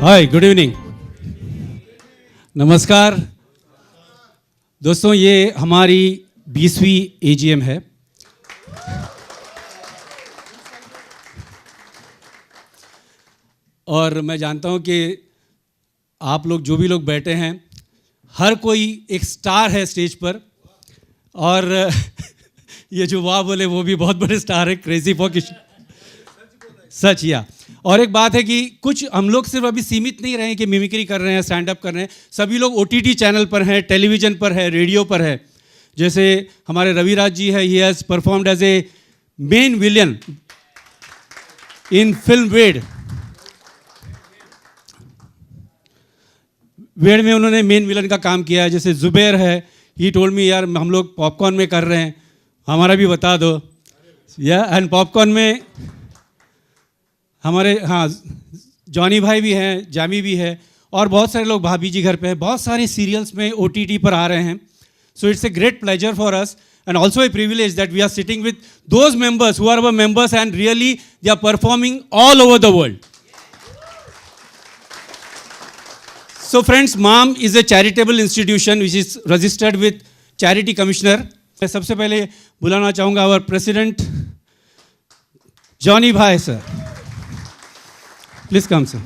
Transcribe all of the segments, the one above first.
हाय, good evening, नमस्कार दोस्तों। ये हमारी 20वीं एजीएम है। और मैं जानता हूँ कि आप लोग जो भी लोग बैठे हैं, हर कोई एक स्टार है स्टेज पर। और ये जो वाह बोले वो भी बहुत बड़े स्टार है, क्रेजी फॉर किशन, सच या। और एक बात है कि कुछ हम लोग सिर्फ अभी सीमित नहीं रहे कि मिमिक्री कर रहे हैं, स्टैंड अप कर रहे हैं, सभी लोग ओटीटी चैनल पर हैं, टेलीविजन पर है, रेडियो पर है। जैसे हमारे रविराज जी है, he has performed as a main villain in film Ved. Ved में उन्होंने मेन विलन का काम किया है। जैसे जुबैर है, ही टोल्ड मी यार हम लोग पॉपकॉर्न में कर रहे हैं, हमारा भी बता दो। या एंड पॉपकॉर्न में हमारे जॉनी भाई भी हैं, जामी भी है, और बहुत सारे लोग, भाभी जी घर पे हैं, बहुत सारे सीरियल्स में ओटीटी पर आ रहे हैं। So it's a great pleasure for us and also a privilege that we are sitting with those members who are our members and really they are performing all over the world. So friends, MAM is a charitable institution which is registered with Charity Commissioner. मैं सबसे पहले बुलाना चाहूँगा our President Johnny भाई sir. Please come sir.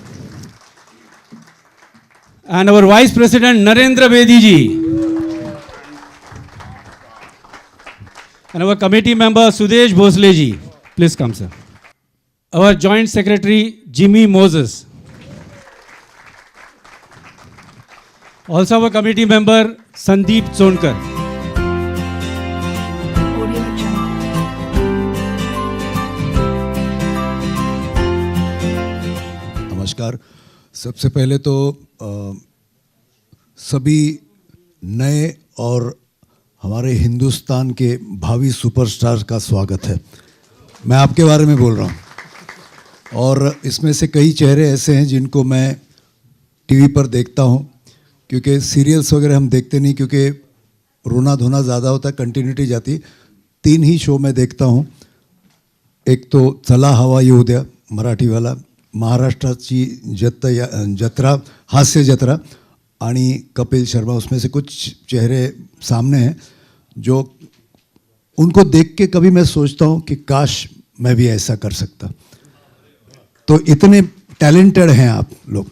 And our Vice President Narendra Bedi ji. And our committee member Sudesh Bhosle ji. Please come sir. Our Joint Secretary Jimmy Moses. Also our committee member Sandeep Sonkar. नमस्कार। सबसे पहले तो सभी नए और हमारे हिंदुस्तान के भावी सुपरस्टार का स्वागत है। मैं आपके बारे में बोल रहा हूँ और इसमें से कई चेहरे ऐसे हैं जिनको मैं टीवी पर देखता हूँ, क्योंकि सीरियल्स वगैरह हम देखते नहीं, क्योंकि रोना धोना ज़्यादा होता है, कंटिन्यूटी जाती। 3 ही शो मैं देखता हूँ। एक तो चला हवा येऊ द्या मराठी वाला, महाराष्ट्राची जत्रा, हास्य जत्रा, आणि कपिल शर्मा। उसमें से कुछ चेहरे सामने हैं जो उनको देख के कभी मैं सोचता हूँ कि काश मैं भी ऐसा कर सकता। तो इतने टैलेंटेड हैं आप लोग,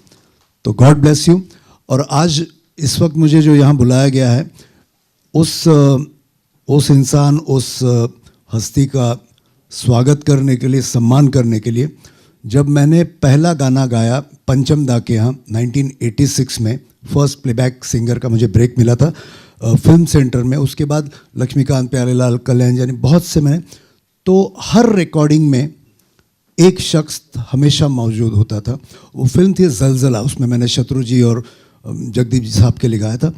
तो गॉड ब्लेस यू। और आज इस वक्त मुझे जो यहाँ बुलाया गया है, उस इंसान, उस हस्ती का स्वागत करने के लिए, सम्मान करने के लिए। जब मैंने पहला गाना गाया पंचम दा के यहाँ 1986 में, फर्स्ट प्लेबैक सिंगर का मुझे ब्रेक मिला था फिल्म सेंटर में। उसके बाद लक्ष्मीकांत, प्यारेलाल, कल्याण, यानी बहुत से मैंने, तो हर रिकॉर्डिंग में एक शख्स हमेशा मौजूद होता था। वो फिल्म थी जलजला, उसमें मैंने शत्रु जी और जगदीप जी साहब के लिए गाया था।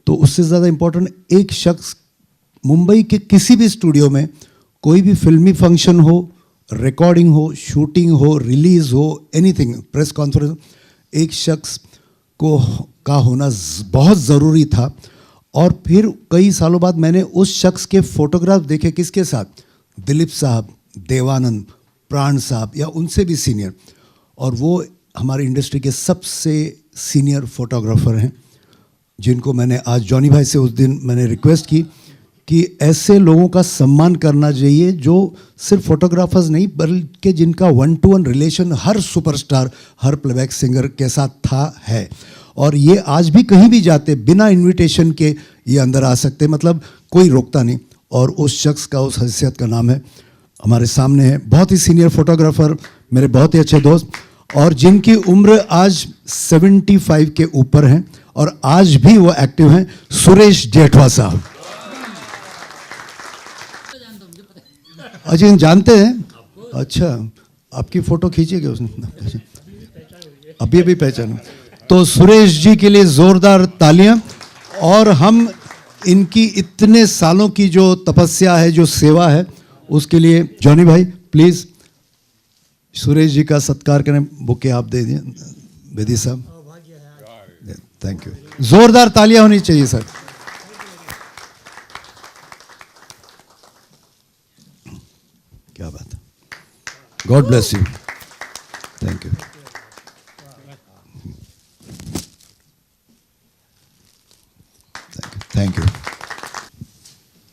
तो उससे ज़्यादा इम्पोर्टेंट, एक शख्स मुंबई के किसी भी स्टूडियो में कोई भी फिल्मी फंक्शन हो, रिकॉर्डिंग हो, शूटिंग हो, रिलीज़ हो, एनीथिंग, प्रेस कॉन्फ्रेंस, एक शख्स का होना बहुत ज़रूरी था। और फिर कई सालों बाद मैंने उस शख्स के फोटोग्राफ देखे, किसके साथ? दिलीप साहब, देवानंद, प्राण साहब, या उनसे भी सीनियर। और वो हमारी इंडस्ट्री के सबसे सीनियर फोटोग्राफर हैं, जिनको मैंने आज जॉनी भाई से उस दिन मैंने रिक्वेस्ट की कि ऐसे लोगों का सम्मान करना चाहिए जो सिर्फ फोटोग्राफर्स नहीं, बल्कि जिनका 1-to-1 रिलेशन हर सुपरस्टार, हर प्लेबैक सिंगर के साथ था, है। और ये आज भी कहीं भी जाते बिना इनविटेशन के ये अंदर आ सकते, मतलब कोई रोकता नहीं। और उस शख्स का, उस हैसियत का नाम है, हमारे सामने है, बहुत ही सीनियर फोटोग्राफर, मेरे बहुत ही अच्छे दोस्त, और जिनकी उम्र आज 75 के ऊपर हैं और आज भी वो एक्टिव हैं, सुरेश जेठवा साहब। अच्छा, जानते हैं? अच्छा, आपकी फोटो खींचेगा उसने, अभी पहचाना। तो सुरेश जी के लिए जोरदार तालियां। और हम इनकी इतने सालों की जो तपस्या है, जो सेवा है, उसके लिए जॉनी भाई प्लीज सुरेश जी का सत्कार करें। बुके आप दे दिए बेदी साहब, थैंक यू। जोरदार तालियां होनी चाहिए सर। क्या बात है, God bless you, thank you. Thank you.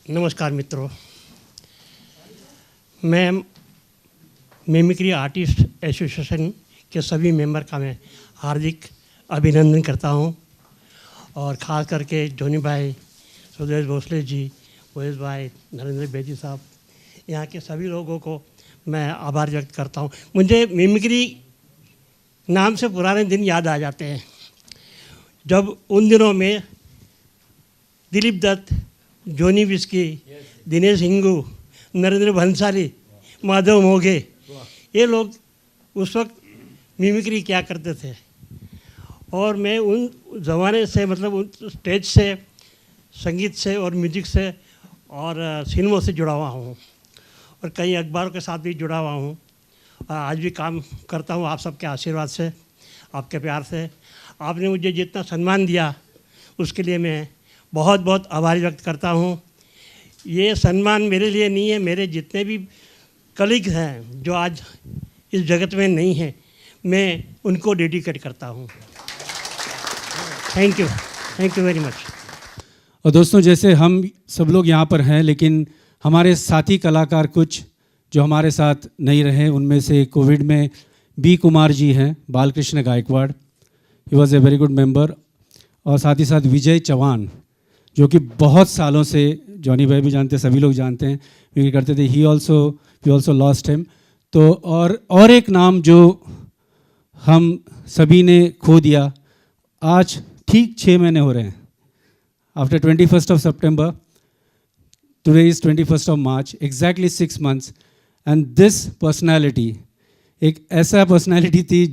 नमस्कार मित्रों, मैं मिमिक्री आर्टिस्ट एसोसिएशन के सभी मेंबर का मैं हार्दिक अभिनंदन करता हूं, और ख़ास करके जोनी भाई, सुदेश भोसले जी, मोहेश भाई, नरेंद्र बेदी साहब, यहाँ के सभी लोगों को मैं आभार व्यक्त करता हूं। मुझे मिमिक्री नाम से पुराने दिन याद आ जाते हैं, जब उन दिनों में दिलीप दत्त, जोनी विस्की, दिनेश हिंगू, नरेंद्र भंसाली, माधव मोघे, ये लोग उस वक्त मिमिक्री क्या करते थे। और मैं उन ज़माने से, मतलब उन स्टेज से, संगीत से और म्यूजिक से और सिनेमा से जुड़ा हुआ हूँ, और कई अखबारों के साथ भी जुड़ा हुआ हूँ। आज भी काम करता हूँ आप सबके आशीर्वाद से, आपके प्यार से। आपने मुझे जितना सम्मान दिया उसके लिए मैं बहुत बहुत आभार व्यक्त करता हूँ। ये सम्मान मेरे लिए नहीं है, मेरे जितने भी कलीग हैं जो आज इस जगत में नहीं हैं, मैं उनको डेडिकेट करता हूँ। Thank you very much. और दोस्तों, जैसे हम सब लोग यहाँ पर हैं, लेकिन हमारे साथी कलाकार कुछ जो हमारे साथ नहीं रहे, उनमें से कोविड में बी कुमार जी हैं, Balkrishna Gaikwad, he was a very good member. और साथ ही साथ विजय चौहान, जो कि बहुत सालों से, जॉनी भाई भी जानते हैं, सभी लोग जानते हैं, वी करते थे, वी ऑल्सो लॉस्ट हिम। तो और एक नाम जो हम सभी ने खो दिया, आज ठीक 6 महीने हो रहे हैं। After 21st of September, today is 21st of March, exactly 6 months, and this personality, एक ऐसा पर्सनालिटी थी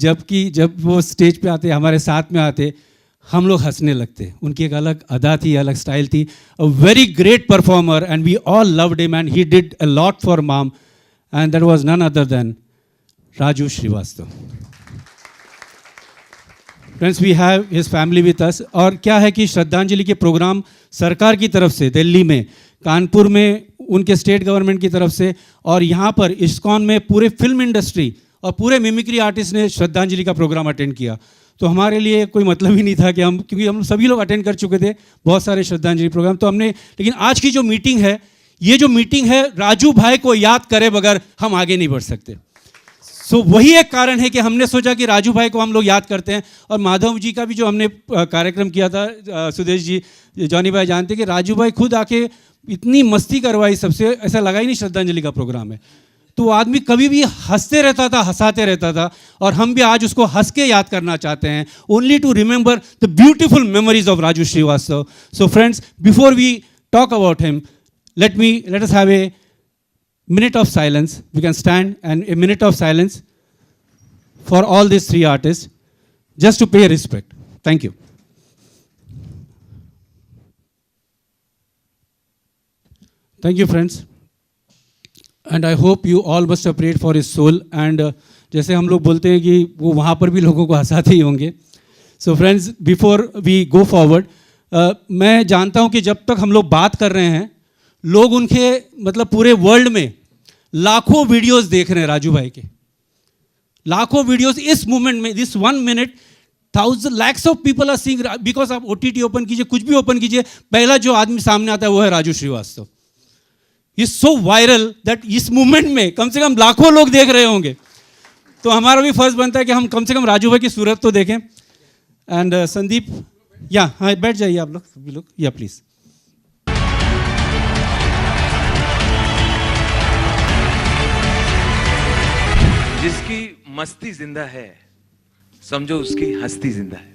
जब वो स्टेज पे आते, हमारे साथ में आते, हम लोग हंसने लगते। उनकी एक अलग अदा थी, अलग स्टाइल थी। A very great performer, and we all loved him, and he did a lot for MAM, and that was none other than Raju Srivastava. Friends, we have his family with us. और क्या है कि श्रद्धांजलि के प्रोग्राम सरकार की तरफ से, दिल्ली में, कानपुर में उनके स्टेट गवर्नमेंट की तरफ से, और यहाँ पर इस्कॉन में पूरे फिल्म इंडस्ट्री और पूरे मिमिक्री आर्टिस्ट ने श्रद्धांजलि का प्रोग्राम अटेंड किया। तो हमारे लिए कोई मतलब ही नहीं था कि क्योंकि हम सभी लोग अटेंड कर चुके थे बहुत सारे श्रद्धांजलि प्रोग्राम, तो हमने, लेकिन आज की जो मीटिंग है, ये जो मीटिंग है, राजू भाई को याद करे बगैर हम आगे नहीं बढ़ सकते। सो वही एक कारण है कि हमने सोचा कि राजू भाई को हम लोग याद करते हैं। और माधव जी का भी जो हमने कार्यक्रम किया था, सुदेश जी, जॉनी भाई जानते कि राजू भाई खुद आके इतनी मस्ती करवाई सबसे, ऐसा लगा ही नहीं श्रद्धांजलि का प्रोग्राम है। तो वो आदमी कभी भी हंसते रहता था, हंसाते रहता था, और हम भी आज उसको हंस के याद करना चाहते हैं, only to remember the beautiful memories of Raju Srivastava. So friends, before we talk about him, let us have a minute of silence. We can stand, and a minute of silence for all these 3 artists, just to pay respect. Thank you. Thank you, friends. And I hope you all must have prayed for his soul. And जैसे हम लोग बोलते हैं कि वो वहाँ पर भी लोगों को हंसाते ही होंगे. So friends, before we go forward, मैं जानता हूँ कि जब तक हम लोग बात कर रहे हैं, लोग उनके, मतलब पूरे वर्ल्ड में लाखों वीडियोस देख रहे हैं राजू भाई के, लाखों वीडियोस इस मूवमेंट में, this 1 minute, lakhs of people are seeing, because आप OTT ओपन कीजिए, कुछ भी ओपन कीजिए, पहला जो आदमी सामने आता है वो है Raju Srivastava. Is so viral that इस मूवमेंट में कम से कम लाखों लोग देख रहे होंगे। तो हमारा भी फर्ज बनता है कि हम कम से कम राजू भाई की सूरत तो देखें। एंड संदीप, या हाँ, बैठ जाइए आप लोग, सभी लोग, या प्लीज। जिसकी मस्ती जिंदा है, समझो उसकी हस्ती जिंदा है।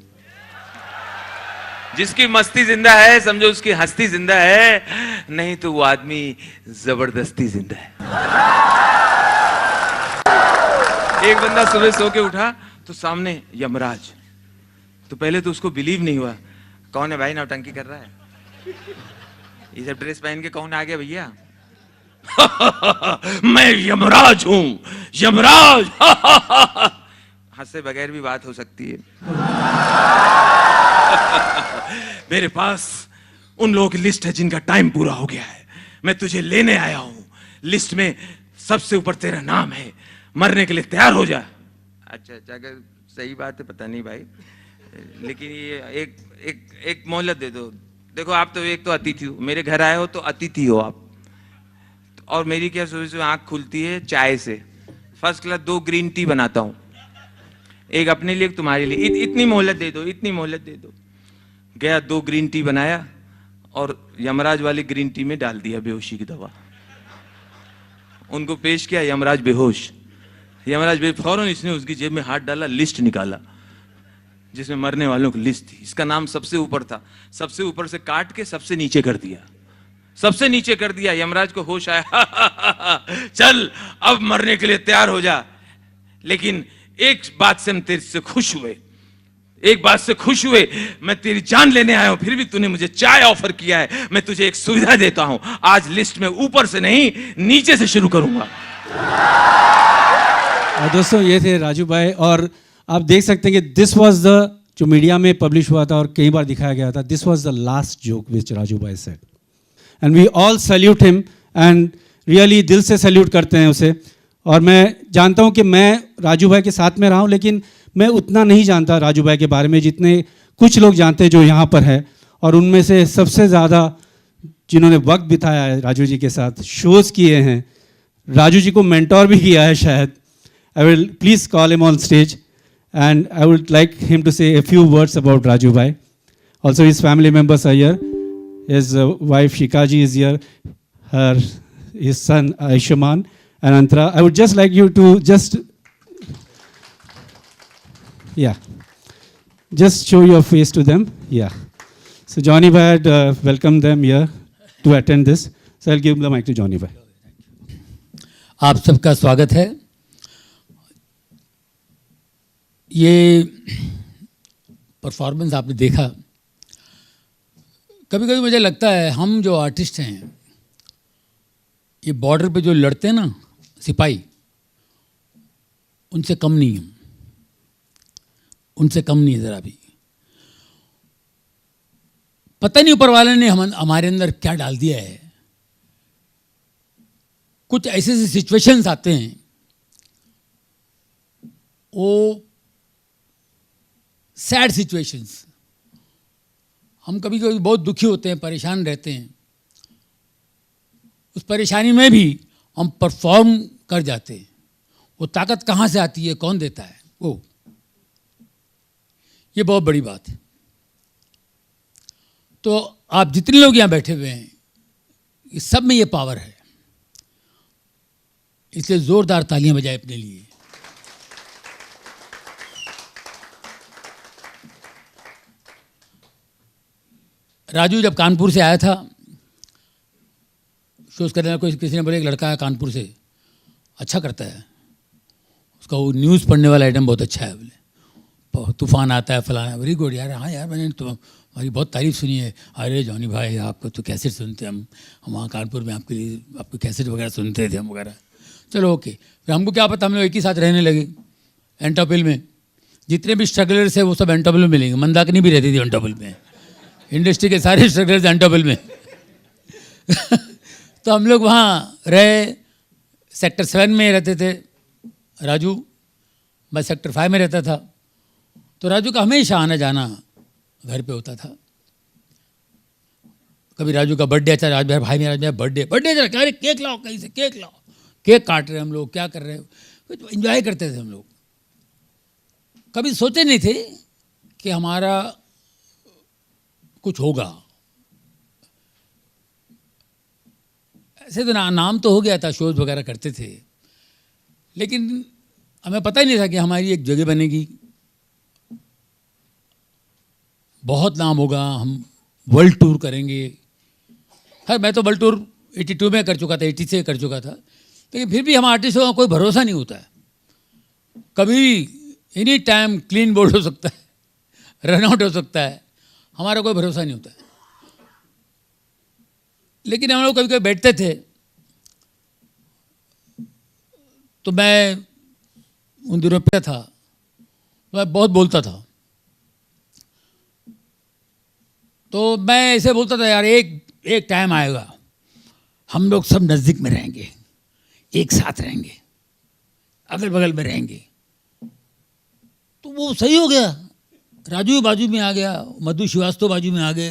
जिसकी मस्ती जिंदा है, समझो उसकी हस्ती जिंदा है, नहीं तो वो आदमी जबरदस्ती जिंदा है। एक बंदा सुबह सो के उठा तो सामने यमराज, तो पहले तो उसको बिलीव नहीं हुआ, कौन है भाई नौटंकी कर रहा है, ये सब ड्रेस पहन के कौन आ गया भैया? मैं यमराज हूं, यमराज। हंसे बगैर भी बात हो सकती है। मेरे पास उन लोगों की लिस्ट है जिनका टाइम पूरा हो गया है, मैं तुझे लेने आया हूं, लिस्ट में सबसे ऊपर तेरा नाम है, मरने के लिए तैयार हो जा। अच्छा, अगर सही बात है पता नहीं भाई, लेकिन ये एक मोहलत दे दो, देखो आप तो एक तो अतिथि हो, मेरे घर आए हो तो अतिथि हो आप। और मेरी क्या सुबह सुबह आंख खुलती है चाय से। फर्स्ट क्लास 2 ग्रीन टी बनाता हूँ, एक अपने लिए एक तुम्हारे लिए। इतनी मोहलत दे दो, इतनी मोहलत दे दो। गया 2 ग्रीन टी बनाया और यमराज वाली ग्रीन टी में डाल दिया बेहोशी की दवा। उनको पेश किया, यमराज बेहोश। यमराज फौरन इसने उसकी जेब में हाथ डाला, लिस्ट निकाला जिसमें मरने वालों की लिस्ट थी। इसका नाम सबसे ऊपर था, सबसे ऊपर से काट के सबसे नीचे कर दिया, सबसे नीचे कर दिया। यमराज को होश आया चल अब मरने के लिए तैयार हो जा। लेकिन एक बात से हम तेरे से खुश हुए, एक बात से खुश हुए, मैं तेरी जान लेने आया हूं, फिर भी तूने मुझे चाय ऑफर किया है। मैं तुझे एक सुविधा देता हूं, आज लिस्ट में ऊपर से नहीं नीचे से शुरू करूंगा। और दोस्तों ये थे राजू भाई। और आप देख सकते हैं कि दिस वाज द, जो मीडिया में पब्लिश हुआ था और कई बार दिखाया गया था, this was the last joke which Raju bhai said and we all salute him and really दिल से सैल्यूट करते हैं उसे। और मैं जानता हूं कि मैं राजू भाई के साथ में रहा हूं, लेकिन मैं उतना नहीं जानता राजू भाई के बारे में जितने कुछ लोग जानते हैं जो यहाँ पर है। और उनमें से सबसे ज़्यादा जिन्होंने वक्त बिताया है राजू जी के साथ, शोज़ किए हैं, राजू जी को मेंटोर भी किया है शायद। I will please call him on stage and I would like him to say a few words about Raju bhai. Also his family members are here, his wife Shika ji is here, her his son Ayushman and Antara. I would just like you to just show your face to them. Yeah. So Johnny Bhai had welcomed them here to attend this. So I'll give the mic to Johnny Bhai. आप सबका स्वागत है। ये performance आपने देखा। कभी कभी मुझे लगता है हम जो आर्टिस्ट हैं, ये बॉर्डर पे जो लड़ते हैं ना सिपाही, उनसे कम नहीं हम, उनसे कम नहीं ज़रा भी। पता नहीं ऊपर वाले ने हमारे अंदर क्या डाल दिया है। कुछ ऐसे ऐसे सिचुएशंस आते हैं, वो सैड सिचुएशंस, हम कभी कभी बहुत दुखी होते हैं, परेशान रहते हैं। उस परेशानी में भी हम परफॉर्म कर जाते हैं। वो ताकत कहाँ से आती है, कौन देता है, वो ये बहुत बड़ी बात है। तो आप जितने लोग यहाँ बैठे हुए हैं, ये सब में ये पावर है, इसलिए जोरदार तालियां बजाएं अपने लिए। राजू जब कानपुर से आया था शोज करने, कोई किसी ने बोले एक लड़का है कानपुर से, अच्छा करता है, उसका वो न्यूज़ पढ़ने वाला आइटम बहुत अच्छा है, बोले तूफान आता है फलाना, वेरी गुड यार। हाँ यार, मैंने तुम्हारी बहुत तारीफ सुनी है। अरे जॉनी भाई आपको तो कैसेट सुनते हम वहाँ कानपुर में आपके लिए, आपको कैसेट वगैरह सुनते थे हम वगैरह। चलो ओके। फिर हमको क्या पता, हम लोग एक ही साथ रहने लगे एंटोपिल में। जितने भी स्ट्रगलर्स है वो सब एंटोपिल में मिलेंगे। मंदाकिनी भी रहती थी एंटोपिल में, इंडस्ट्री के सारे स्ट्रगलर्स एंटोपिल में तो हम लोग वहाँ रहे। सेक्टर 7 में रहते थे राजू, मैं सेक्टर 5 में रहता था। तो राजू का हमेशा आना जाना घर पे होता था। कभी राजू का बर्थडे, अच्छा राज भाई मेरा बर्थडे चला, अरे केक लाओ, कहीं से केक लाओ, केक काट रहे हैं हम लोग, क्या कर रहे हैं, तो एंजॉय करते थे हम लोग। कभी सोचे नहीं थे कि हमारा कुछ होगा। ऐसे तो नाम तो हो गया था, शोज वगैरह करते थे, लेकिन हमें पता ही नहीं था कि हमारी एक जगह बनेगी, बहुत नाम होगा, हम वर्ल्ड टूर करेंगे। खैर मैं तो वर्ल्ड टूर 82 में कर चुका था, 80 से कर चुका था, लेकिन फिर भी हम आर्टिस्टों का कोई भरोसा नहीं होता है। कभी भी एनी टाइम क्लीन बोल्ड हो सकता है, रन आउट हो सकता है, हमारा कोई भरोसा नहीं होता है। लेकिन हम लोग कभी कभी बैठते थे तो मैं उन दिनों पे था, तो मैं बहुत बोलता था। तो मैं ऐसे बोलता था, यार एक टाइम आएगा हम लोग सब नज़दीक में रहेंगे, एक साथ रहेंगे, अगल बगल में रहेंगे। तो वो सही हो गया। राजू बाजू में आ गया, मधु श्रीवास्तव बाजू में आ गए,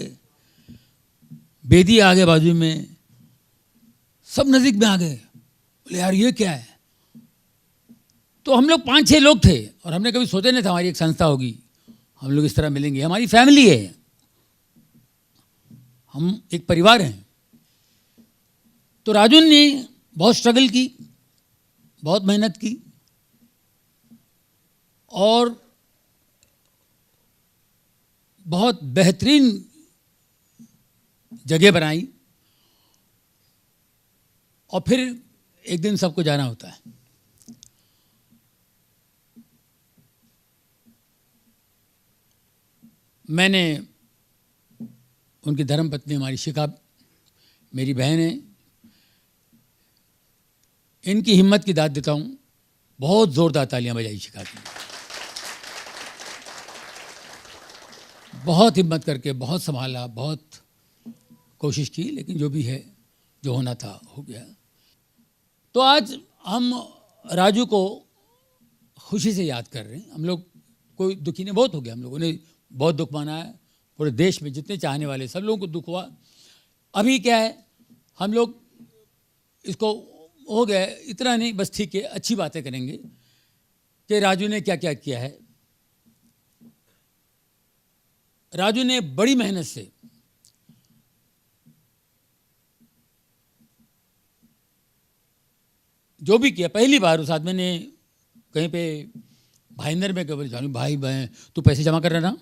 बेदी आ गए बाजू में, सब नज़दीक में आ गए। बोले यार ये क्या है। तो हम लोग 5-6 लोग थे और हमने कभी सोचा नहीं था हमारी एक संस्था होगी, हम लोग इस तरह मिलेंगे। हमारी फैमिली है, हम एक परिवार हैं। तो राजू ने बहुत स्ट्रगल की, बहुत मेहनत की और बहुत बेहतरीन जगह बनाई। और फिर एक दिन सबको जाना होता है। मैंने उनकी धर्मपत्नी हमारी शिखा मेरी बहन है, इनकी हिम्मत की दाद देता हूँ। बहुत ज़ोरदार तालियां बजाई शिखा की। बहुत हिम्मत करके, बहुत संभाला, बहुत कोशिश की, लेकिन जो भी है, जो होना था हो गया। तो आज हम राजू को खुशी से याद कर रहे हैं। हम लोग कोई दुखी नहीं, बहुत हो गया, हम लोगों ने बहुत दुख माना है। पूरे देश में जितने चाहने वाले सब लोगों को दुख हुआ। अभी क्या है, हम लोग इसको हो गया, इतना नहीं, बस ठीक है, अच्छी बातें करेंगे कि राजू ने क्या क्या किया है। राजू ने बड़ी मेहनत से जो भी किया, पहली बार उस आदमी ने कहीं पे भाईंदर में कभी जानू भाई बहन तू पैसे जमा कर रहा ना,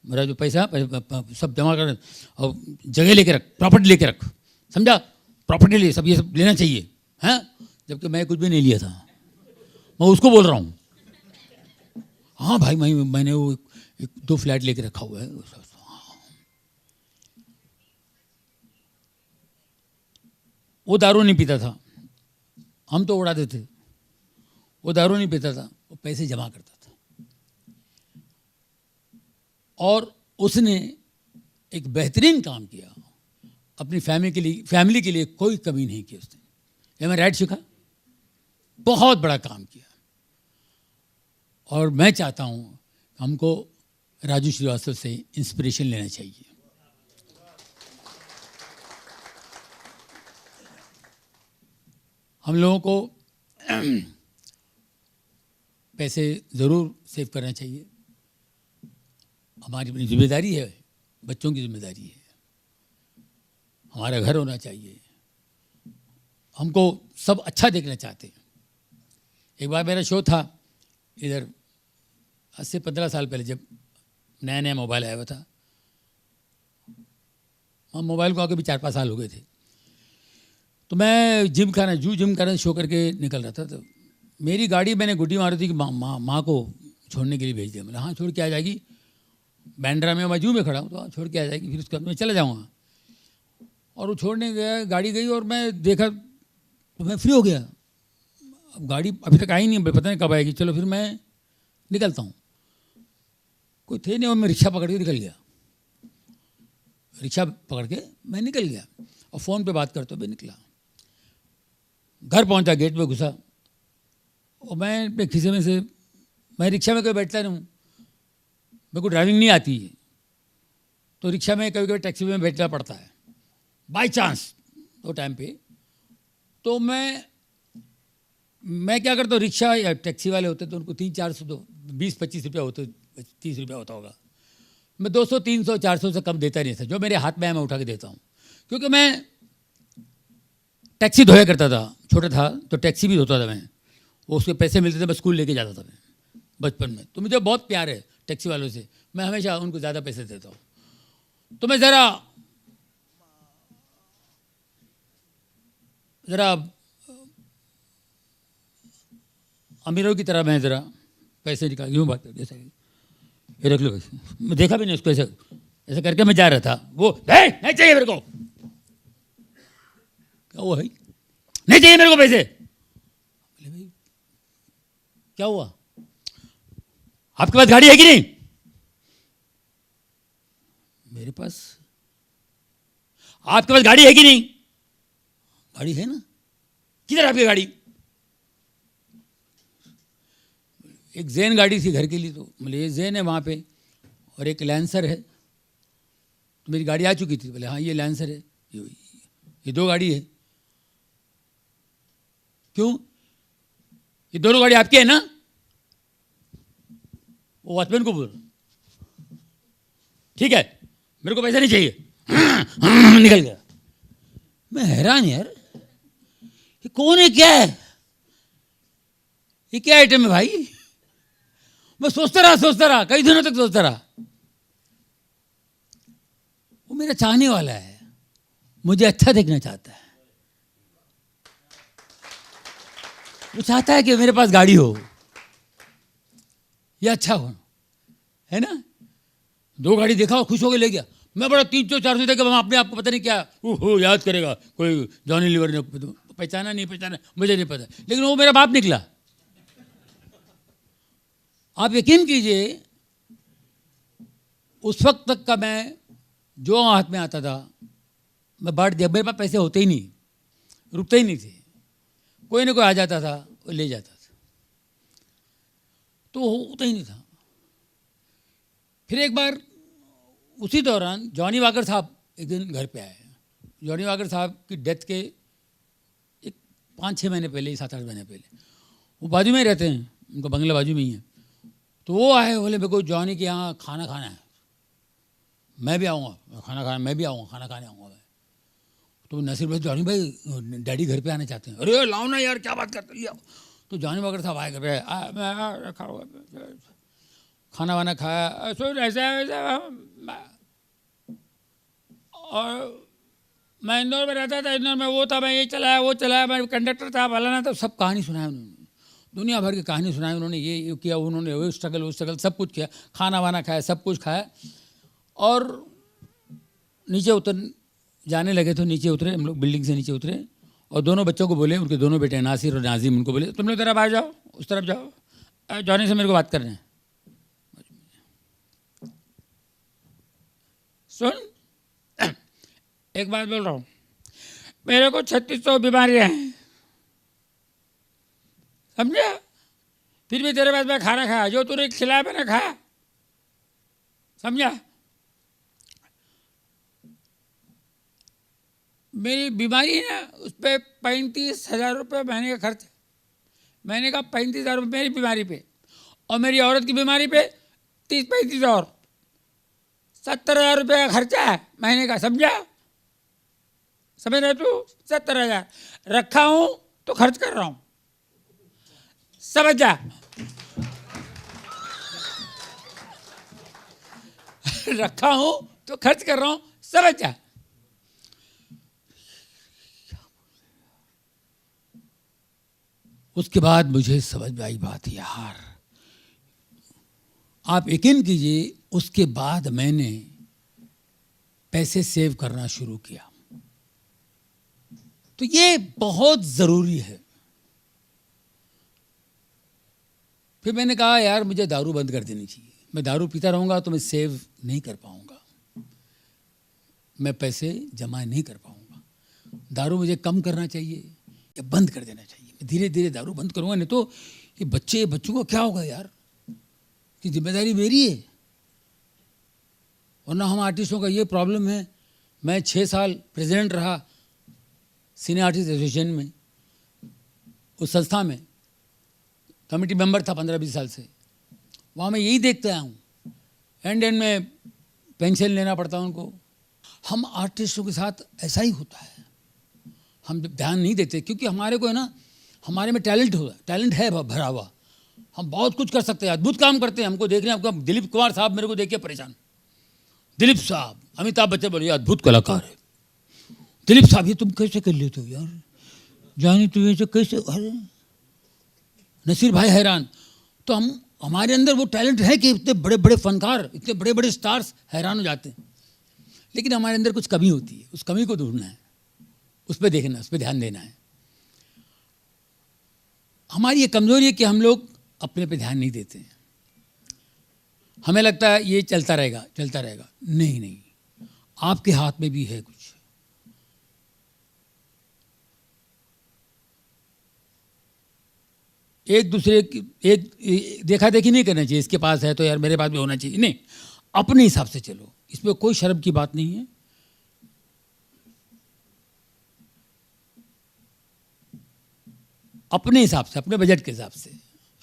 मेरा जो पैसा सब जमा कर और जगह लेके रख, प्रॉपर्टी लेके रख, समझा, प्रॉपर्टी ले, सब ये सब लेना चाहिए हैं। जबकि मैं कुछ भी नहीं लिया था, मैं उसको बोल रहा हूँ। हाँ भाई मैंने वो 2 फ्लैट लेके रखा हुआ है। वो दारू नहीं पीता था, हम तो उड़ाते थे। वो दारू नहीं पीता था, वो पैसे जमा करता था। और उसने एक बेहतरीन काम किया अपनी फैमिली के लिए कोई कमी नहीं की उसने। ये मैं राइट सीखा, बहुत बड़ा काम किया। और मैं चाहता हूँ हमको राजू श्रीवास्तव से इंस्पिरेशन लेना चाहिए। हम लोगों को पैसे ज़रूर सेव करना चाहिए, हमारी अपनी जिम्मेदारी है, बच्चों की जिम्मेदारी है, हमारा घर होना चाहिए। हमको सब अच्छा देखना चाहते हैं। एक बार मेरा शो था इधर 10 से 15 साल पहले, जब नया नया मोबाइल आया हुआ था। हम मोबाइल को आके भी 4-5 साल हो गए थे। तो मैं जिम खाना शो करके निकल रहा था। तो मेरी गाड़ी मैंने गुड्डी मारी थी कि माँ को छोड़ने के लिए भेज दिया। मैंने हाँ छोड़ के आ जाएगी, बैंड्रा में मैं जू में खड़ा हूँ तो छोड़ के आ जाएगी, फिर उसके बाद मैं चला जाऊँगा। और वो छोड़ने गया, गाड़ी गई और मैं देखा तो मैं फ्री हो गया। अब गाड़ी अभी तक आई नहीं, पता नहीं कब आएगी। चलो फिर मैं निकलता हूँ, कोई थे नहीं और मैं रिक्शा पकड़ के निकल गया। रिक्शा पकड़ के मैं निकल गया और फ़ोन पे बात करते हुए निकला। घर पहुंचा, गेट पे घुसा और मैं अपने खीसे में से, मैं रिक्शा में कभी बैठता नहीं हूँ, मेरे को ड्राइविंग नहीं आती है, तो रिक्शा में कभी कभी टैक्सी में बैठना पड़ता है बाय चांस वो टाइम पे। तो मैं क्या करता हूँ, रिक्शा या टैक्सी वाले होते तो उनको 300-400 दो, 20-25 रुपया होते, 30 रुपया होता होगा। मैं 200, 300, 400 से कम देता नहीं था। जो मेरे हाथ में है मैं उठा के देता हूँ, क्योंकि मैं टैक्सी धोया करता था। छोटा था तो टैक्सी भी धोता था मैं, वो उसके पैसे मिलते थे, मैं स्कूल लेके जाता था मैं बचपन में। तो मुझे बहुत प्यार है टैक्सी वालों से, मैं हमेशा उनको ज़्यादा पैसे देता हूँ। तो मैं ज़रा अमीरों की तरह मैं ज़रा पैसे निकाल यूँ बात करके ऐसा, ये रख लो पैसे। मैं देखा भी नहीं उसको, ऐसा करके मैं जा रहा था। वो नहीं चाहिए मेरे को, क्या हुआ भाई, नहीं चाहिए मेरे को पैसे। बोले भाई क्या हुआ, आपके पास गाड़ी है कि नहीं? मेरे पास, आपके पास गाड़ी है कि नहीं? गाड़ी है ना, किधर आपकी गाड़ी? एक जैन गाड़ी थी घर के लिए, तो बोले ये जैन है वहाँ पे, और एक लैंसर है। तो मेरी गाड़ी आ चुकी थी। बोले हाँ ये लैंसर है, ये 2 गाड़ी है। क्यों? ये दोनों गाड़ी आपकी है ना? वो वॉचमैन को बोल, ठीक है मेरे को पैसा नहीं चाहिए, निकल गया। मैं हैरान यार, ये कौन है, क्या है, ये क्या आइटम है भाई? मैं सोचता रहा कई दिनों तक सोचता रहा। वो मेरा चाहने वाला है, मुझे अच्छा देखना चाहता है, वो चाहता है कि मेरे पास गाड़ी हो, ये अच्छा हो, है ना? 2 गाड़ी देखा और खुश हो के ले गया। मैं बड़ा 300-400 देखा, मैं अपने आप को पता नहीं क्या याद करेगा, कोई जॉनी लीवर ने पहचाना नहीं पहचाना मुझे नहीं पता, लेकिन वो मेरा बाप निकला। आप यकीन कीजिए उस वक्त तक का मैं जो हाथ में आता था मैं बांट दिया। मेरे पास पैसे होते ही नहीं, रुकते ही नहीं थे, कोई ना कोई आ जाता था वो ले जाता था, तो होता ही नहीं था। फिर एक बार उसी दौरान जॉनी वाकर साहब एक दिन घर पे आए। जॉनी वाकर साहब की डेथ के एक 5-6 महीने पहले, 7-8 महीने पहले, वो बाजू में ही रहते हैं, उनका बंगला बाजू में ही है। तो वो आए, बोले मेरे को जॉनी के यहाँ खाना खाना है, मैं भी आऊँगा खाना खाना, मैं भी आऊँगा खाना खाने आऊँगा मैं। तो नसीर भाई, जॉनी भाई डैडी घर पे आना चाहते हैं। अरे लाओ ना यार, क्या बात करते, लिया। तो जॉनी वाकर साहब आए घर पे, मैं खाना वाना खाया, ऐसा और मैं इंदौर में रहता था, इंदौर में वो था, मैं ये चलाया वो चलाया, मैं कंडक्टर था, फलाना था, सब कहानी सुनाया उन्होंने, दुनिया भर की कहानी सुनाई उन्होंने, ये किया उन्होंने, वो स्ट्रगल सब कुछ किया, खाना वाना खाया, सब कुछ खाया। और नीचे जाने लगे तो नीचे उतरे, हम लोग बिल्डिंग से नीचे उतरे और दोनों बच्चों को बोले, उनके दोनों बेटे नासिर और नाजिम, उनको बोले तुम लोग तरफ आ जाओ, उस तरफ जाओ, जॉनी से मेरे को बात करना है। सुन, एक बात बोल रहा हूँ, मेरे को 3600 बीमारियाँ हैं, समझा? फिर भी तेरे पास मैं खाना खाया, जो तूने खिलाया मैंने खाया, समझा? मेरी बीमारी है ना, उस पर 35,000 रुपये महीने का खर्च है। मैंने कहा 35,000 रुपये मेरी बीमारी पे, और मेरी औरत की बीमारी पे 30-35 और 70,000 रुपये का खर्चा है महीने का, समझा? समझ रहे तू? 70,000 रखा हूँ तो खर्च कर रहा हूँ, समझ जा। रखा हूँ तो खर्च कर रहा हूँ, समझ जा। उसके बाद मुझे समझ में आई बात, यार आप यकीन कीजिए, उसके बाद मैंने पैसे सेव करना शुरू किया। तो ये बहुत ज़रूरी है। फिर मैंने कहा यार मुझे दारू बंद कर देनी चाहिए, मैं दारू पीता रहूँगा तो मैं सेव नहीं कर पाऊँगा, मैं पैसे जमा नहीं कर पाऊँगा, दारू मुझे कम करना चाहिए या बंद कर देना चाहिए। मैं धीरे धीरे दारू बंद करूँगा, नहीं तो ये बच्चों को क्या होगा यार, कि जिम्मेदारी मेरी है। वरना हम आर्टिस्टों का ये प्रॉब्लम है, मैं 6 साल प्रेसिडेंट रहा सिने आर्टिस्ट एसोसिएशन में, उस संस्था में कमेटी मेंबर था 15-20 साल से। वहाँ मैं यही देखते आया हूँ, एंड में पेंशन लेना पड़ता है उनको। हम आर्टिस्टों के साथ ऐसा ही होता है, हम ध्यान नहीं देते, क्योंकि हमारे को है ना, हमारे में टैलेंट है भरा हुआ, हम बहुत कुछ कर सकते हैं, अद्भुत काम करते हैं। हमको देख रहे हैं, आपका दिलीप कुमार साहब मेरे को देख के परेशान, दिलीप साहब, अमिताभ बच्चन बोले अद्भुत कलाकार है, दिलीप साहब ये तुम कैसे कर लेते हो यार, जानी तुम ऐसे कैसे, अरे नसीर भाई हैरान। तो हमारे अंदर वो टैलेंट है कि इतने बड़े बड़े फनकार, इतने बड़े बड़े स्टार्स हैरान हो जाते हैं, लेकिन हमारे अंदर कुछ कमी होती है, उस कमी को ढूंढना है, उस पर देखना, उस पर ध्यान देना है। हमारी ये कमजोरी है कि हम लोग अपने पे ध्यान नहीं देते हैं, हमें लगता है ये चलता रहेगा। नहीं, आपके हाथ में भी है कुछ। एक दूसरे की देखा देखी नहीं करना चाहिए, इसके पास है तो यार मेरे पास भी होना चाहिए, नहीं, अपने हिसाब से चलो। इसमें कोई शर्म की बात नहीं है। अपने हिसाब से, अपने बजट के हिसाब से,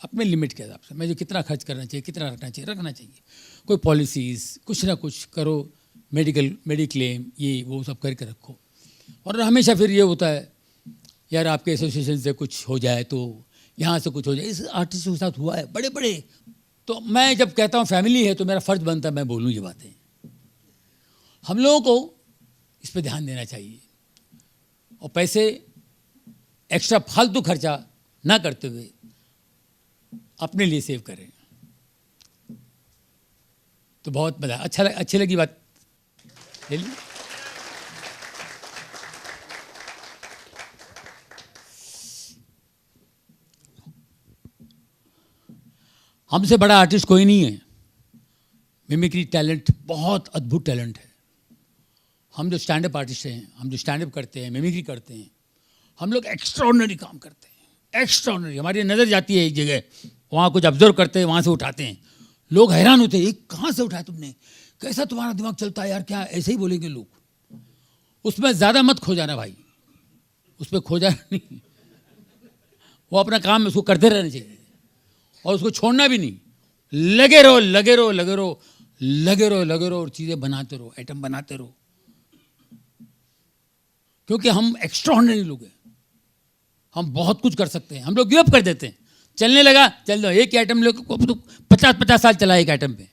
अपने लिमिट के हिसाब से मैं जो कितना खर्च करना चाहिए, कितना रखना चाहिए। कोई पॉलिसीज़ कुछ ना कुछ करो, मेडिक्लेम ये वो सब करके रखो। और हमेशा फिर ये होता है यार आपके एसोसिएशन से कुछ हो जाए तो, यहाँ से कुछ हो जाए। इस आर्टिस्ट के साथ हुआ है बड़े बड़े। तो मैं जब कहता हूँ फैमिली है तो मेरा फ़र्ज़ बनता है मैं बोलूँ ये बातें। हम लोगों को इस पर ध्यान देना चाहिए और पैसे एक्स्ट्रा फालतू खर्चा ना करते हुए अपने लिए सेव करें तो बहुत मज़ा। अच्छी लगी बात। ले ली। हमसे बड़ा आर्टिस्ट कोई नहीं है। मिमिक्री टैलेंट बहुत अद्भुत टैलेंट है। हम जो स्टैंड अप आर्टिस्ट हैं, हम जो स्टैंड अप करते हैं, मिमिक्री करते हैं, हम लोग एक्स्ट्राऑर्डिनरी काम करते हैं। एक्स्ट्राऑर्डिनरी। हमारी नज़र जाती है एक जगह, वहाँ कुछ ऑब्जर्व करते हैं, वहाँ से उठाते हैं। लोग हैरान होते हैं, ये कहाँ से उठाया तुमने, कैसा तुम्हारा दिमाग चलता है यार, क्या ऐसे ही बोलेंगे लोग। उसमें ज़्यादा मत खो जाना भाई, उस पर खो जाना नहीं। वो अपना काम उसको करते रहना चाहिए और उसको छोड़ना भी नहीं। लगे रहो लगे रहो लगे रहो लगे रहो लगे रहो और चीज़ें बनाते रहो, आइटम बनाते रहो। क्योंकि हम एक्स्ट्राऑर्डिनरी लोग हैं, हम बहुत कुछ कर सकते हैं। हम लोग गिव अप कर देते हैं, चलने लगा चल दो। एक ही आइटम लोग 50-50 साल चला एक आइटम पे,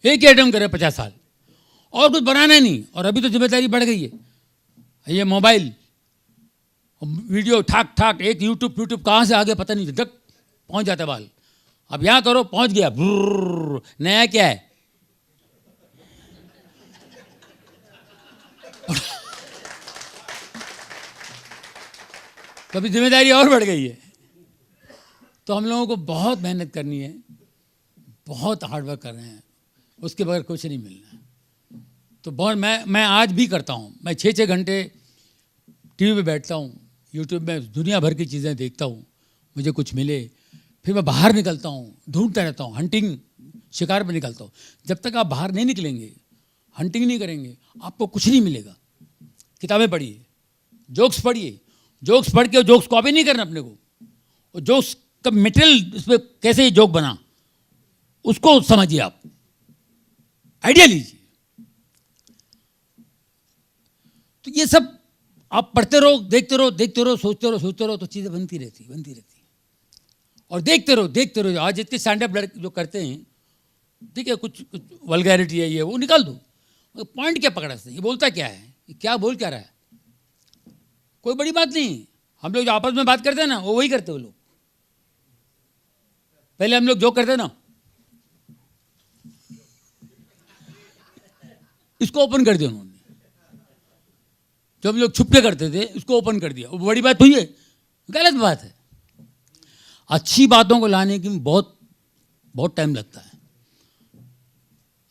एक ही आइटम करे 50 साल और कुछ बनाना नहीं। और अभी तो जिम्मेदारी बढ़ गई है, ये मोबाइल वीडियो ठाक ठाक, एक यूट्यूब कहाँ से आगे पता नहीं, तक पहुँच जाता बाल। अब यहाँ करो पहुँच गया, नया क्या है। तो अभी जिम्मेदारी और बढ़ गई है। तो हम लोगों को बहुत मेहनत करनी है, बहुत हार्डवर्क कर रहे हैं, उसके बगैर कुछ नहीं मिलना। तो बहुत मैं आज भी करता हूँ। मैं 6-6 घंटे टीवी पे बैठता हूँ, यूट्यूब में दुनिया भर की चीज़ें देखता हूँ, मुझे कुछ मिले। फिर मैं बाहर निकलता हूँ, ढूंढता रहता हूँ, हंटिंग शिकार पे निकलता हूँ। जब तक आप बाहर नहीं निकलेंगे, हंटिंग नहीं करेंगे, आपको कुछ नहीं मिलेगा। किताबें पढ़िए, जोक्स पढ़िए, जोक्स पढ़ के जोक्स कॉपी नहीं करना अपने को, और जोक्स का मटेरियल इस पर कैसे जोक बना उसको समझिए, आप आइडिया लीजिए। तो ये सब आप पढ़ते रहो, देखते रहो, सोचते रहो तो चीज़ें बनती रहती। और देखते रहो। आज इतने स्टैंड अप जो करते हैं, ठीक है, कुछ वल्गैरिटी है, ये वो निकाल दो। पॉइंट क्या पकड़ा से, ये बोलता क्या है, क्या बोल क्या रहा है, कोई बड़ी बात नहीं। हम लोग जो आपस में बात करते हैं ना, वो वही करते हो लोग। पहले हम लोग जो करते ना, इसको ओपन कर दिया उन्होंने। जो हम लोग छुप के करते थे, इसको ओपन कर दिया। वो बड़ी बात हुई है, गलत बात है। अच्छी बातों को लाने की बहुत टाइम लगता है।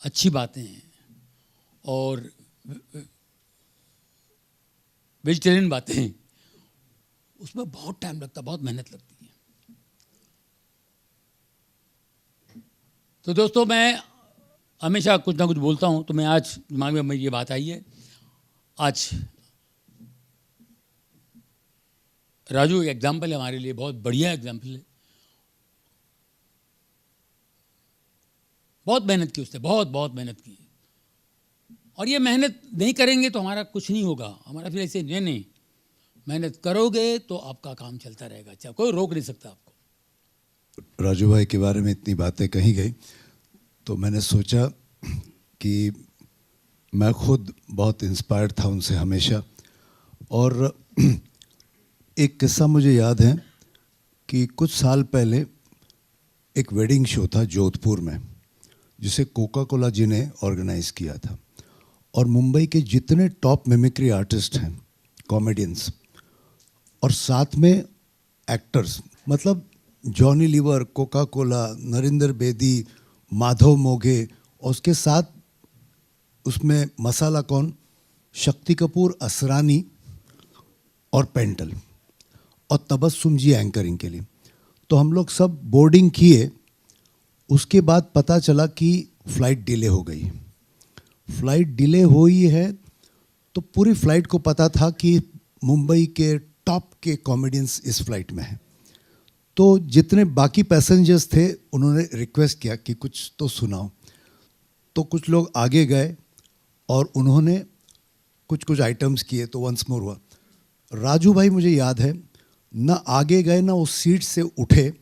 अच्छी बातें हैं और वेजिटेरियन बातें हैं, उसमें बहुत टाइम लगता है, बहुत मेहनत लगती है। तो दोस्तों, मैं हमेशा कुछ ना कुछ बोलता हूँ, तो मैं आज दिमाग में ये बात आई है। आज राजू एक एग्जाम्पल है हमारे लिए, बहुत बढ़िया एग्जाम्पल है। बहुत मेहनत की उसने, बहुत मेहनत की। और ये मेहनत नहीं करेंगे तो हमारा कुछ नहीं होगा। हमारा फिर ऐसे नहीं, मेहनत करोगे तो आपका काम चलता रहेगा, चाहे कोई रोक नहीं सकता आपको। राजू भाई के बारे में इतनी बातें कही गई तो मैंने सोचा कि मैं खुद बहुत इंस्पायर्ड था उनसे हमेशा। और एक किस्सा मुझे याद है कि कुछ साल पहले एक वेडिंग शो था जोधपुर में, जिसे कोका कोला जी ने ऑर्गेनाइज किया था। और मुंबई के जितने टॉप मिमिक्री आर्टिस्ट हैं, कॉमेडियंस और साथ में एक्टर्स, मतलब जॉनी लीवर, कोका कोला, नरेंद्र बेदी, माधव मोघे, और उसके साथ उसमें मसाला कौन, शक्ति कपूर, असरानी और पेंटल, और तबस्सुम जी एंकरिंग के लिए। तो हम लोग सब बोर्डिंग किए। उसके बाद पता चला कि फ्लाइट डिले हो गई। फ्लाइट डिले हुई है तो पूरी फ्लाइट को पता था कि मुंबई के टॉप के कॉमेडियंस इस फ्लाइट में हैं। तो जितने बाकी पैसेंजर्स थे उन्होंने रिक्वेस्ट किया कि कुछ तो सुनाओ। तो कुछ लोग आगे गए और उन्होंने कुछ कुछ आइटम्स किए तो वंस मोर हुआ। राजू भाई मुझे याद है ना आगे गए ना उस सीट से उठे,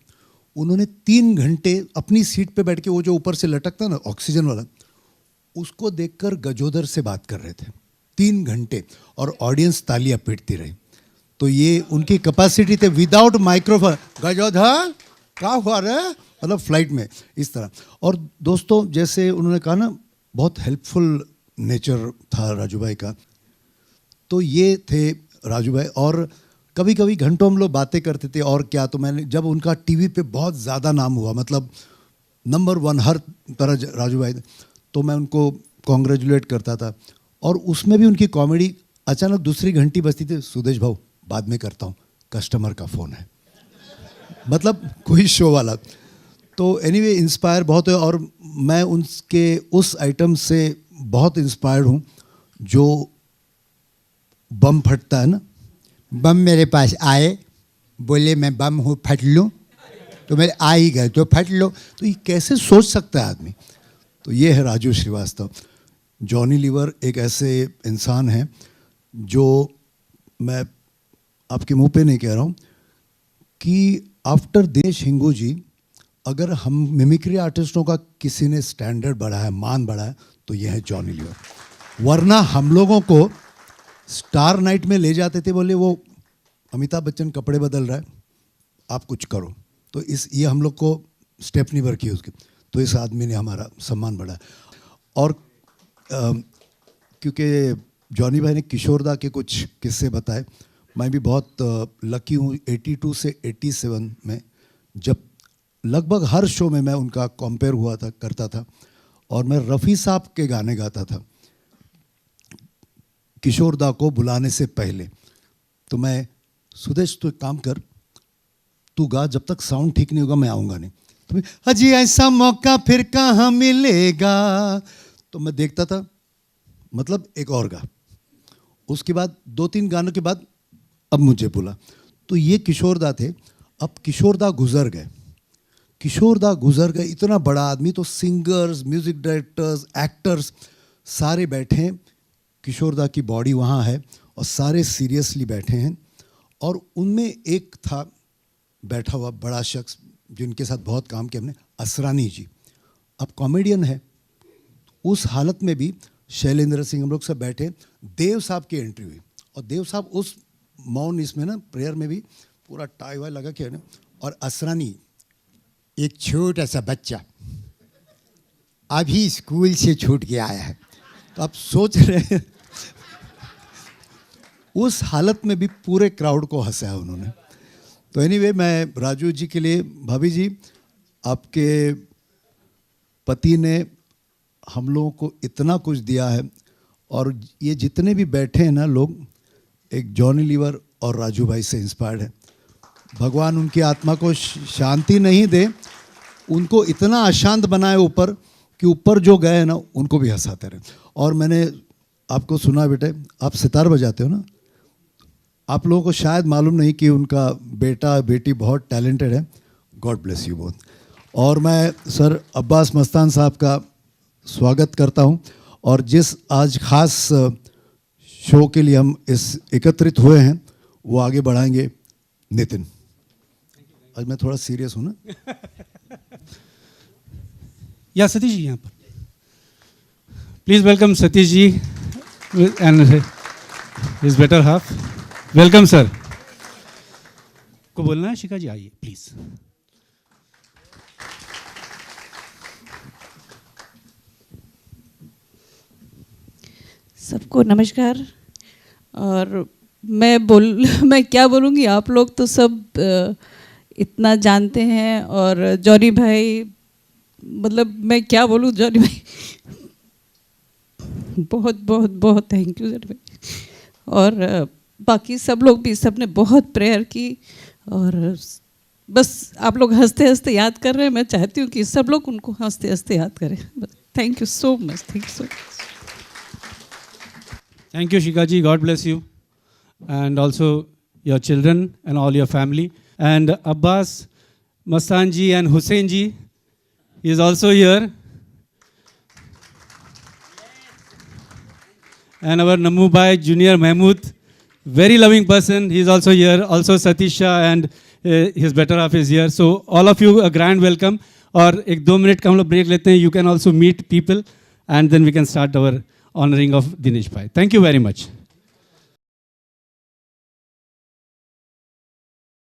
उन्होंने 3 घंटे अपनी सीट पे बैठ के वो जो ऊपर से लटकता ना ऑक्सीजन वाला, उसको देखकर गजोदर से बात कर रहे थे 3 घंटे और ऑडियंस तालियां पीटती रही। तो ये उनकी कैपेसिटी थे विदाउट माइक्रोफोन। गजोधर क्या हुआ रे, मतलब फ्लाइट में इस तरह। और दोस्तों जैसे उन्होंने कहा ना बहुत हेल्पफुल नेचर था राजू भाई का। तो ये थे राजू भाई। और कभी कभी घंटों हम लोग बातें करते थे। और क्या, तो मैंने जब उनका टीवी पे बहुत ज़्यादा नाम हुआ, मतलब नंबर 1 हर तरह राजू भाई, तो मैं उनको कॉन्ग्रेचुलेट करता था। और उसमें भी उनकी कॉमेडी, अचानक दूसरी घंटी बजती थी, सुदेश भाऊ बाद में करता हूँ, कस्टमर का फ़ोन है, मतलब कोई शो वाला। तो एनीवे इंस्पायर बहुत है। और मैं उनके उस आइटम से बहुत इंस्पायर्ड हूँ जो बम फटता है ना। बम मेरे पास आए, बोले मैं बम हूँ फट लूँ, तो मेरे आ ही गए तो फट लो। तो ये कैसे सोच सकता है आदमी। तो ये है राजू श्रीवास्तव। जॉनी लीवर एक ऐसे इंसान हैं जो, मैं आपके मुंह पे नहीं कह रहा हूँ, कि आफ्टर दिनेश हिंगू जी अगर हम मिमिक्री आर्टिस्टों का किसी ने स्टैंडर्ड बढ़ाया, मान बढ़ाया, तो ये है जॉनी लीवर। वरना हम लोगों को स्टार नाइट में ले जाते थे, बोले वो अमिताभ बच्चन कपड़े बदल रहा है, आप कुछ करो। तो ये हम लोग को स्टेपनी वर्क की उसकी। तो इस आदमी ने हमारा सम्मान बढ़ाया। और क्योंकि जॉनी भाई ने किशोरदा के कुछ किस्से बताए, मैं भी बहुत लकी हूँ। 82 से 87 में जब लगभग हर शो में मैं उनका कंपेयर हुआ था, करता था, और मैं रफ़ी साहब के गाने गाता था किशोरदा को बुलाने से पहले। तो मैं, सुदेश तू एक काम कर, तू गा, जब तक साउंड ठीक नहीं होगा मैं आऊँगा नहीं। तो मैं, अजी ऐसा मौका फिर कहाँ मिलेगा। तो मैं देखता था, मतलब एक और गा। उसके बाद 2-3 गानों के बाद अब मुझे बुला। तो ये किशोरदा थे। अब किशोरदा गुजर गए, किशोरदा गुजर गए, इतना बड़ा आदमी। तो सिंगर्स, म्यूज़िक डायरेक्टर्स, एक्टर्स सारे बैठे हैं, किशोरदा की बॉडी वहाँ है और सारे सीरियसली बैठे हैं। और उनमें एक था बैठा हुआ बड़ा शख्स जिनके साथ बहुत काम किया हमने, असरानी जी। अब कॉमेडियन है। उस हालत में भी शैलेंद्र सिंह, हम लोग सब बैठे, देव साहब की एंट्री हुई। और देव साहब उस मौन इसमें ना प्रेयर में भी पूरा टाई वाई लगा के, और असरानी एक छोटा सा बच्चा अभी स्कूल से छूट के आया है। तो आप सोच रहे हैं उस हालत में भी पूरे क्राउड को हंसाया उन्होंने। तो एनीवे मैं राजू जी के लिए, भाभी जी आपके पति ने हम लोगों को इतना कुछ दिया है। और ये जितने भी बैठे हैं ना लोग, एक जॉनी लीवर और राजू भाई से इंस्पायर्ड है। भगवान उनकी आत्मा को शांति नहीं दे, उनको इतना अशांत बनाए ऊपर कि ऊपर जो गए हैं ना उनको भी हंसाते रहे। और मैंने आपको सुना बेटे, आप सितार बजाते हो ना, आप लोगों को शायद मालूम नहीं कि उनका बेटा बेटी बहुत टैलेंटेड है। God bless you both. और मैं सर अब्बास मस्तान साहब का स्वागत करता हूं। और जिस आज ख़ास शो के लिए हम इस एकत्रित हुए हैं वो आगे बढ़ाएंगे नितिन। आज मैं थोड़ा सीरियस हूँ ना। या सतीश जी यहाँ पर please welcome Satish ji and his better half. Welcome sir. को बोलना है शिखा जी, आइए प्लीज़। सबको नमस्कार। और मैं क्या बोलूँगी, आप लोग तो सब इतना जानते हैं। और जॉनी भाई, मतलब मैं क्या बोलूँ, जॉनी भाई बहुत बहुत बहुत थैंक यू सर भाई। और बाकी सब लोग भी, सब ने बहुत प्रेयर की। और बस आप लोग हंसते हंसते याद कर रहे हैं, मैं चाहती हूँ कि सब लोग उनको हंसते हंसते याद करें। Thank you so much. Thank you so much. Thank you, Shika ji. God bless you. And also your children and all your family. And Abbas, Mastan ji and Hussein ji is also here. And our Namu Bhai, Junior Mahmood, very loving person. He is also here. Also Satisha and his better half is here. So all of you, a grand welcome. और 1-2 minute का हम लोग break लेते हैं. You can also meet people and then we can start our honoring of Dinesh Bhai. Thank you very much.